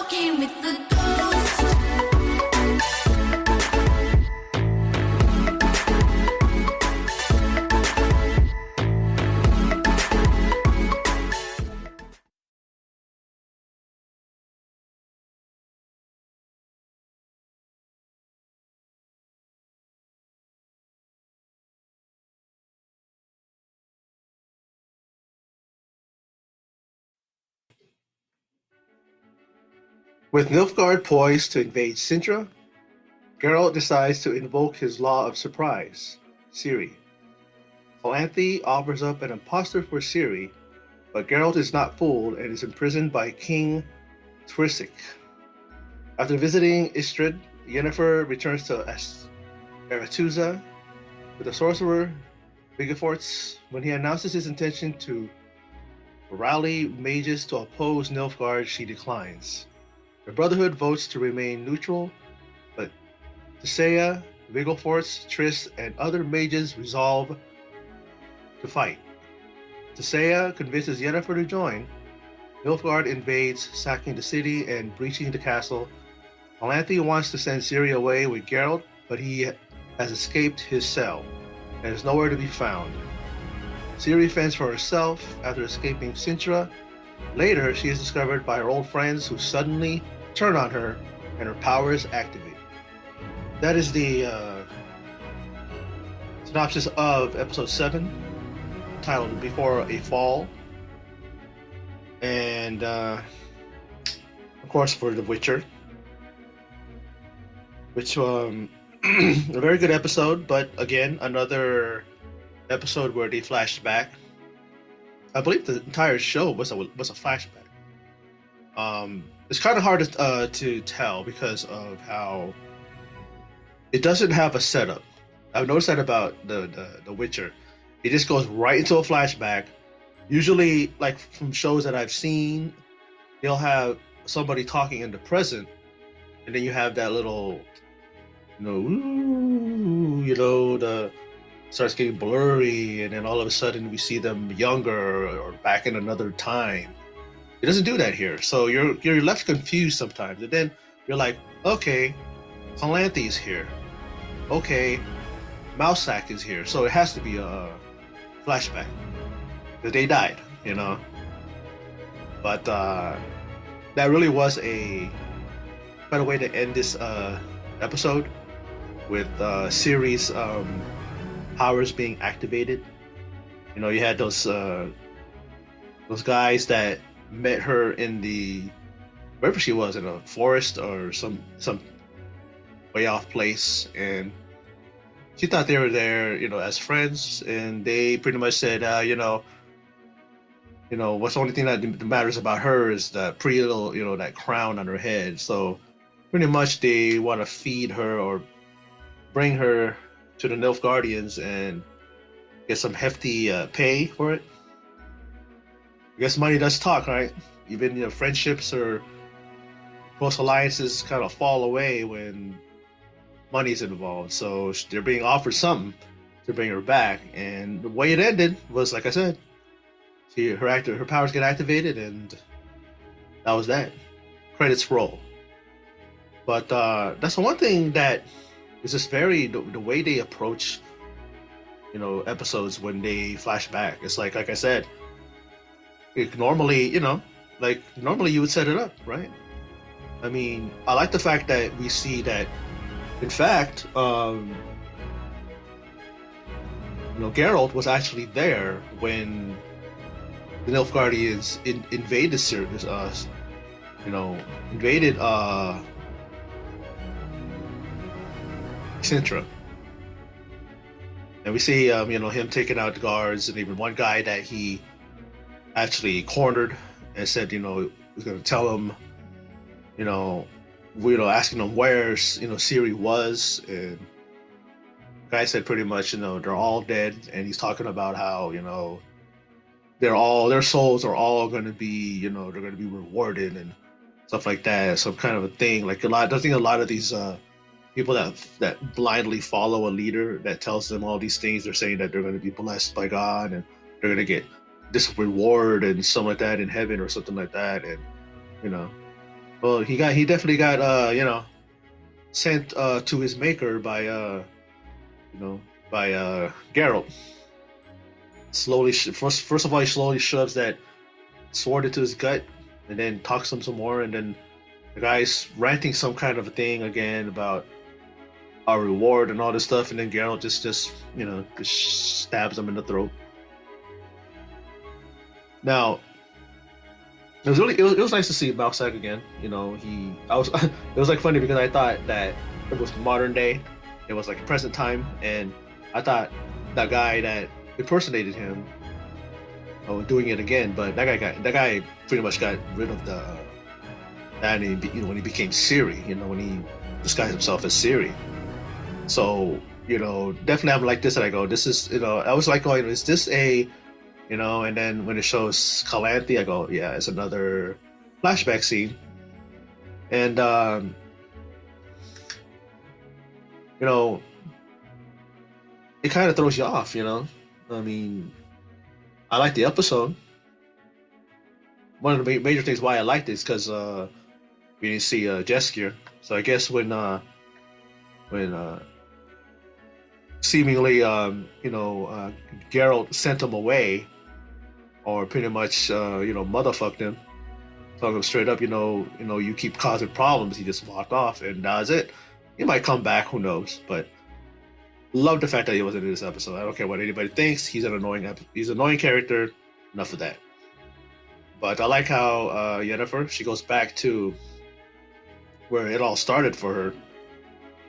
walking with the ghost. With Nilfgaard poised to invade Sintra, Geralt decides to invoke his law of surprise, Ciri. Calanthe offers up an impostor for Ciri, but Geralt is not fooled and is imprisoned by King Twisik. After visiting Istrid, Yennefer returns to Aretuza with the sorcerer Vigefortz. When he announces his intention to rally mages to oppose Nilfgaard, she declines. The Brotherhood votes to remain neutral, but Tissaia, Vigefortz, Triss, and other mages resolve to fight. Tissaia convinces Yennefer to join. Nilfgaard invades, sacking the city and breaching the castle. Calanthe wants to send Ciri away with Geralt, but he has escaped his cell and is nowhere to be found. Ciri fends for herself after escaping Cintra. Later, she is discovered by her old friends who suddenly turn on her and her powers activate. That is the synopsis of episode 7, titled Before a Fall. And of course, for The Witcher, which a very good episode, but again, another episode where they flashed back. I believe the entire show was a flashback. It's kind of hard to tell because of how it doesn't have a setup. I've noticed that about the Witcher. It just goes right into a flashback. Usually, like from shows that I've seen, they'll have somebody talking in the present, and then you have that little, the starts getting blurry, and then all of a sudden we see them younger or back in another time. It doesn't do that here, so you're left confused sometimes, and then you're like, okay, Calanthe's here, okay, Mousesack is here, so it has to be a flashback because they died, But that really was a better way to end this episode with Ciri's powers being activated. You had those guys that met her in the wherever she was, in a forest or some way off place, and she thought they were there, as friends, and they pretty much said, what's the only thing that matters about her is that pretty little, that crown on her head. So pretty much they want to feed her or bring her to the Nilfgaardians and get some hefty pay for it. I guess money does talk, right? Even friendships or close alliances kind of fall away when money's involved. So they're being offered something to bring her back, and the way it ended was, like I said, her powers get activated, and that was that. Credits roll. But that's the one thing that is just the way they approach, episodes when they flash back. It's like I said, normally you would set it up, right? I mean, I like the fact that we see that, in fact, Geralt was actually there when the Nilfgaardians invaded invaded Cintra. And we see, him taking out the guards, and even one guy that he actually cornered and said, he was going to tell him, asking him where, Ciri was, and the guy said pretty much, they're all dead, and he's talking about how, their souls are all going to be, they're going to be rewarded and stuff like that. Some kind of a thing. Like I think a lot of these people that blindly follow a leader that tells them all these things, they're saying that they're going to be blessed by God and they're going to get this reward and something like that in heaven or something like that. And Well, he definitely got sent to his maker by you know by Geralt. Slowly, first of all, he slowly shoves that sword into his gut, and then talks to him some more, and then the guy's ranting some kind of a thing again about our reward and all this stuff, and then Geralt just just stabs him in the throat. Now it was nice to see Balsac again. You know, he I was it was like funny because I thought that it was modern day, it was like present time, and I thought that guy that impersonated him doing it again, but that guy pretty much got rid of the that and when he became Siri, when he disguised himself as Siri. So definitely I'm like this, and I go, this is I was like going, is this a and then when it shows Calanthe, I go, yeah, it's another flashback scene. And you know, it kind of throws you off. I mean, I like the episode. One of the major things why I liked it is because we didn't see Jeskier. So I guess when seemingly Geralt sent him away, or pretty much motherfucked him, telling him straight up, you keep causing problems. He just walked off, and that's it. He might come back, who knows? But love the fact that he wasn't in this episode. I don't care what anybody thinks. He's he's an annoying character. Enough of that. But I like how Yennefer, she goes back to where it all started for her.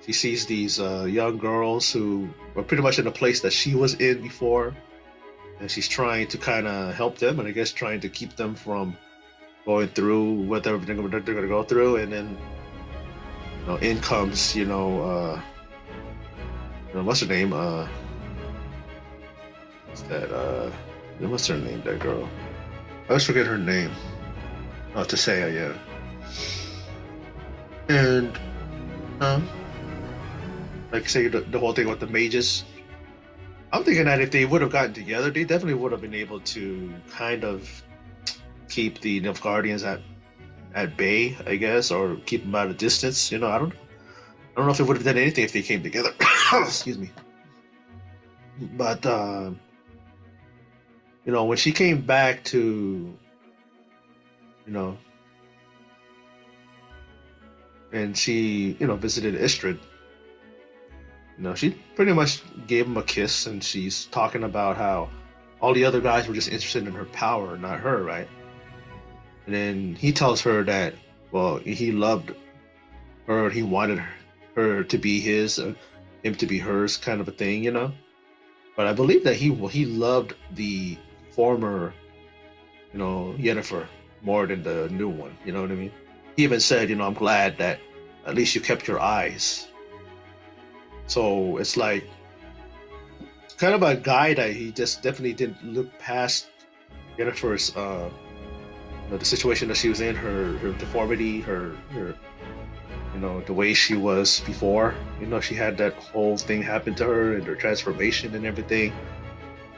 She sees these young girls who were pretty much in a place that she was in before, and she's trying to kind of help them, and I guess trying to keep them from going through whatever they're going to go through. And then in comes what's her name, what's her name, that girl, I always forget her name. Tissaia, yeah. And like I say, the whole thing with the mages, I'm thinking that if they would have gotten together, they definitely would have been able to kind of keep the Nilfgaardians at bay, I guess, or keep them at a distance. I don't know if it would have done anything if they came together. Excuse me. But when she came back to, and she visited Istrid, she pretty much gave him a kiss, and she's talking about how all the other guys were just interested in her power, not her, right? And then he tells her that, well, he loved her, he wanted her to be his, him to be hers, kind of a thing. But I believe that he loved the former, Yennefer more than the new one. You know what I mean? He even said, I'm glad that at least you kept your eyes. So it's like kind of a guy that he just definitely didn't look past Yennefer's, the situation that she was in, her deformity, her the way she was before. She had that whole thing happen to her and her transformation and everything.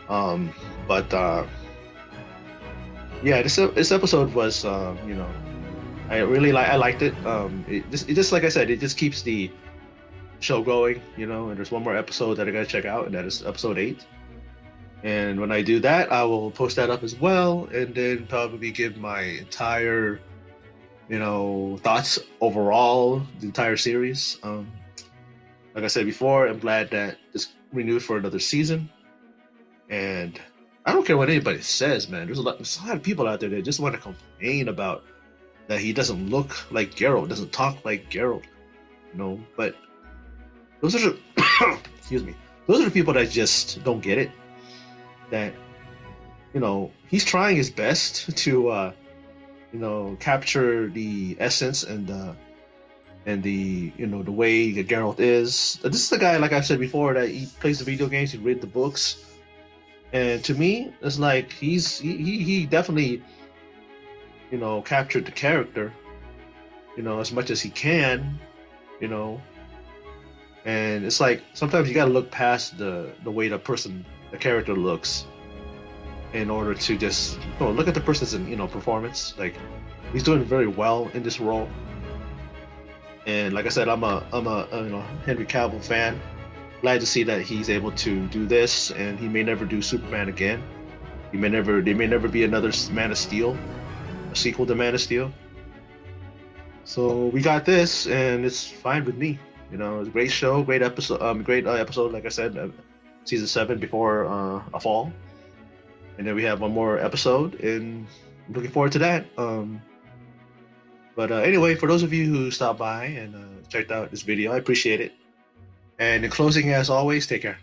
But yeah, this episode was, I liked it. It just like I said, it just keeps the show going. And there's one more episode that I gotta check out, and that is episode 8. And when I do that, I will post that up as well, and then probably give my entire thoughts overall, the entire series. Like I said before, I'm glad that it's renewed for another season. And I don't care what anybody says, man. There's a lot of people out there that just want to complain about that he doesn't look like Geralt, doesn't talk like Geralt. But those are excuse me. Those are the people that just don't get it. That he's trying his best to capture the essence and the the way that Geralt is. This is the guy, like I've said before, that he plays the video games, he read the books, and to me, it's like he definitely captured the character, as much as he can, and it's like sometimes you got to look past the way the character looks, in order to just look at the person's performance. Like he's doing very well in this role. And like I said, I'm a Henry Cavill fan. Glad to see that he's able to do this, and he may never do Superman again. There may never be another Man of Steel, a sequel to Man of Steel. So we got this, and it's fine with me. It's a great show, great episode, great episode. Like I said, season 7 before a fall, and then we have one more episode, and I'm looking forward to that. But anyway, for those of you who stopped by and checked out this video, I appreciate it. And in closing, as always, take care.